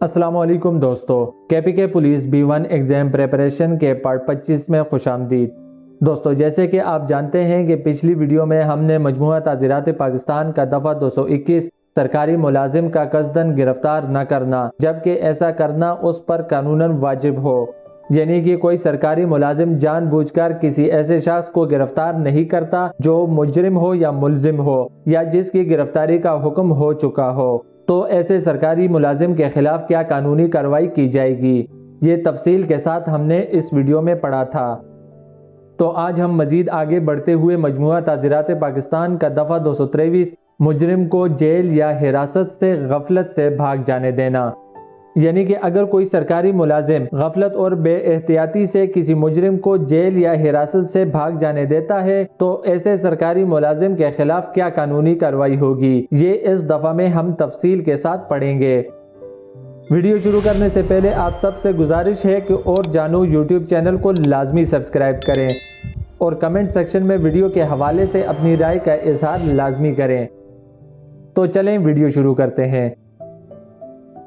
السلام علیکم دوستو، کے پولیس B1 ایگزام پریپریشن کے پارٹ 25 میں خوش آمدید۔ دوستو، جیسے کہ آپ جانتے ہیں کہ پچھلی ویڈیو میں ہم نے مجموعہ تعزیرات پاکستان کا دفعہ 221 سرکاری ملازم کا قصداً گرفتار نہ کرنا جبکہ ایسا کرنا اس پر قانوناً واجب ہو، یعنی کہ کوئی سرکاری ملازم جان بوجھ کر کسی ایسے شخص کو گرفتار نہیں کرتا جو مجرم ہو یا ملزم ہو یا جس کی گرفتاری کا حکم ہو چکا ہو، تو ایسے سرکاری ملازم کے خلاف کیا قانونی کارروائی کی جائے گی، یہ تفصیل کے ساتھ ہم نے اس ویڈیو میں پڑھا تھا۔ تو آج ہم مزید آگے بڑھتے ہوئے مجموعہ تعزیرات پاکستان کا دفعہ 223 مجرم کو جیل یا حراست سے غفلت سے بھاگ جانے دینا، یعنی کہ اگر کوئی سرکاری ملازم غفلت اور بے احتیاطی سے کسی مجرم کو جیل یا حراست سے بھاگ جانے دیتا ہے تو ایسے سرکاری ملازم کے خلاف کیا قانونی کارروائی ہوگی، یہ اس دفعہ میں ہم تفصیل کے ساتھ پڑھیں گے۔ ویڈیو شروع کرنے سے پہلے آپ سب سے گزارش ہے کہ اور جانو یوٹیوب چینل کو لازمی سبسکرائب کریں اور کمنٹ سیکشن میں ویڈیو کے حوالے سے اپنی رائے کا اظہار لازمی کریں۔ تو چلیں ویڈیو شروع کرتے ہیں۔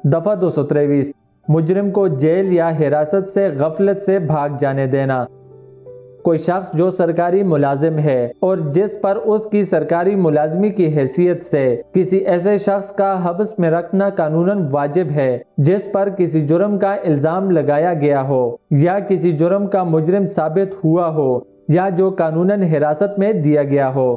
دفعہ 223 مجرم کو جیل یا حراست سے غفلت سے بھاگ جانے دینا۔ کوئی شخص جو سرکاری ملازم ہے اور جس پر اس کی سرکاری ملازمی کی حیثیت سے کسی ایسے شخص کا حبس میں رکھنا قانوناً واجب ہے جس پر کسی جرم کا الزام لگایا گیا ہو یا کسی جرم کا مجرم ثابت ہوا ہو یا جو قانوناً حراست میں دیا گیا ہو،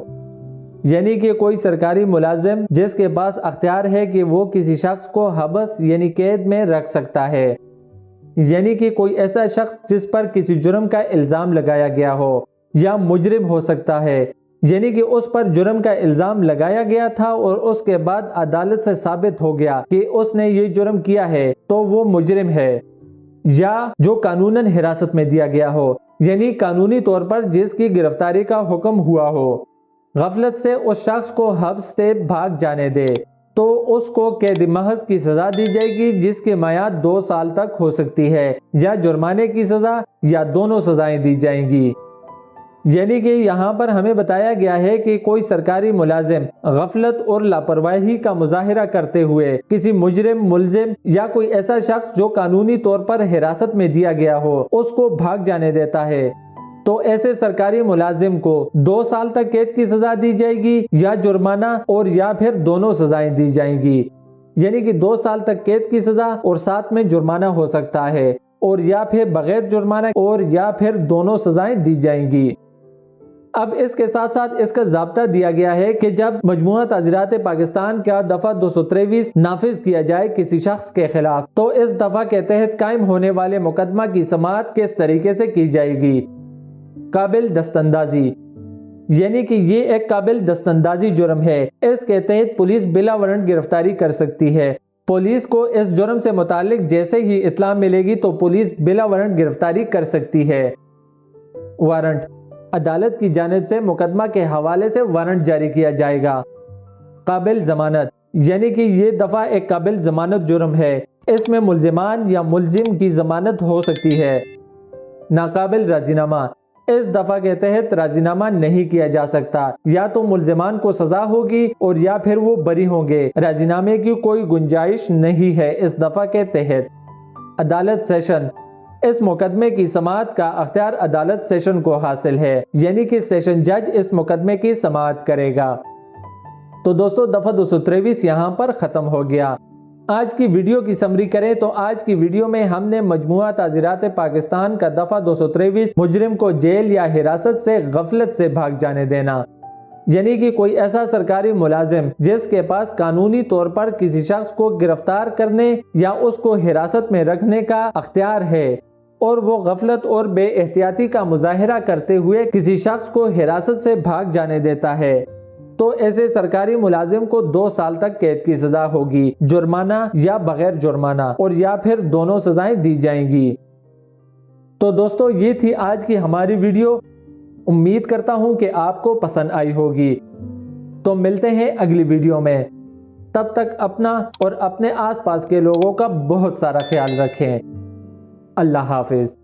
یعنی کہ کوئی سرکاری ملازم جس کے پاس اختیار ہے کہ وہ کسی شخص کو حبس یعنی قید میں رکھ سکتا ہے، یعنی کہ کوئی ایسا شخص جس پر کسی جرم کا الزام لگایا گیا ہو یا مجرم ہو سکتا ہے، یعنی کہ اس پر جرم کا الزام لگایا گیا تھا اور اس کے بعد عدالت سے ثابت ہو گیا کہ اس نے یہ جرم کیا ہے تو وہ مجرم ہے، یا جو قانوناً حراست میں دیا گیا ہو، یعنی قانونی طور پر جس کی گرفتاری کا حکم ہوا ہو، غفلت سے اس شخص کو حبس سے بھاگ جانے دے تو اس کو قید محض کی سزا دی جائے گی جس کی میعاد 2 سال تک ہو سکتی ہے یا جرمانے کی سزا یا دونوں سزائیں دی جائیں گی۔ یعنی کہ یہاں پر ہمیں بتایا گیا ہے کہ کوئی سرکاری ملازم غفلت اور لاپرواہی کا مظاہرہ کرتے ہوئے کسی مجرم، ملزم یا کوئی ایسا شخص جو قانونی طور پر حراست میں دیا گیا ہو اس کو بھاگ جانے دیتا ہے تو ایسے سرکاری ملازم کو 2 سال تک قید کی سزا دی جائے گی یا جرمانہ اور یا پھر دونوں سزائیں دی جائیں گی، یعنی کہ 2 سال تک قید کی سزا اور ساتھ میں جرمانہ ہو سکتا ہے اور یا پھر بغیر جرمانہ اور یا پھر دونوں سزائیں دی جائیں گی۔ اب اس کے ساتھ ساتھ اس کا ضابطہ دیا گیا ہے کہ جب مجموعہ تعزیرات پاکستان کا دفعہ 223 نافذ کیا جائے کسی شخص کے خلاف تو اس دفعہ کے تحت قائم ہونے والے مقدمہ کی سماعت کس طریقے سے کی جائے گی۔ قابل دستاندازی، یعنی کہ یہ ایک قابل دستاندازی جرم ہے، اس کے تحت پولیس بلا وارنٹ گرفتاری کر سکتی ہے۔ پولیس کو اس جرم سے متعلق جیسے ہی اطلاع ملے گی تو پولیس بلا وارنٹ گرفتاری کر سکتی ہے۔ وارنٹ، عدالت کی جانب سے مقدمہ کے حوالے سے وارنٹ جاری کیا جائے گا۔ قابل ضمانت، یعنی کہ یہ دفعہ ایک قابل ضمانت جرم ہے، اس میں ملزمان یا ملزم کی ضمانت ہو سکتی ہے۔ ناقابل راضینامہ، اس دفعہ کے تحت راضینامہ نہیں کیا جا سکتا، یا تو ملزمان کو سزا ہوگی اور یا پھر وہ بری ہوں گے، راضینامے کی کوئی گنجائش نہیں ہے اس دفعہ کے تحت۔ عدالت سیشن، اس مقدمے کی سماعت کا اختیار عدالت سیشن کو حاصل ہے، یعنی کہ سیشن جج اس مقدمے کی سماعت کرے گا۔ تو دوستو دفعہ 223 یہاں پر ختم ہو گیا۔ آج کی ویڈیو کی سمری کریں تو آج کی ویڈیو میں ہم نے مجموعہ تعزیرات پاکستان کا دفعہ 223 مجرم کو جیل یا حراست سے غفلت سے بھاگ جانے دینا، یعنی کہ کوئی ایسا سرکاری ملازم جس کے پاس قانونی طور پر کسی شخص کو گرفتار کرنے یا اس کو حراست میں رکھنے کا اختیار ہے اور وہ غفلت اور بے احتیاطی کا مظاہرہ کرتے ہوئے کسی شخص کو حراست سے بھاگ جانے دیتا ہے تو ایسے سرکاری ملازم کو 2 سال تک قید کی سزا ہوگی، جرمانہ یا بغیر جرمانہ اور یا پھر دونوں سزائیں دی جائیں گی۔ تو دوستو یہ تھی آج کی ہماری ویڈیو، امید کرتا ہوں کہ آپ کو پسند آئی ہوگی۔ تو ملتے ہیں اگلی ویڈیو میں، تب تک اپنا اور اپنے آس پاس کے لوگوں کا بہت سارا خیال رکھیں۔ اللہ حافظ۔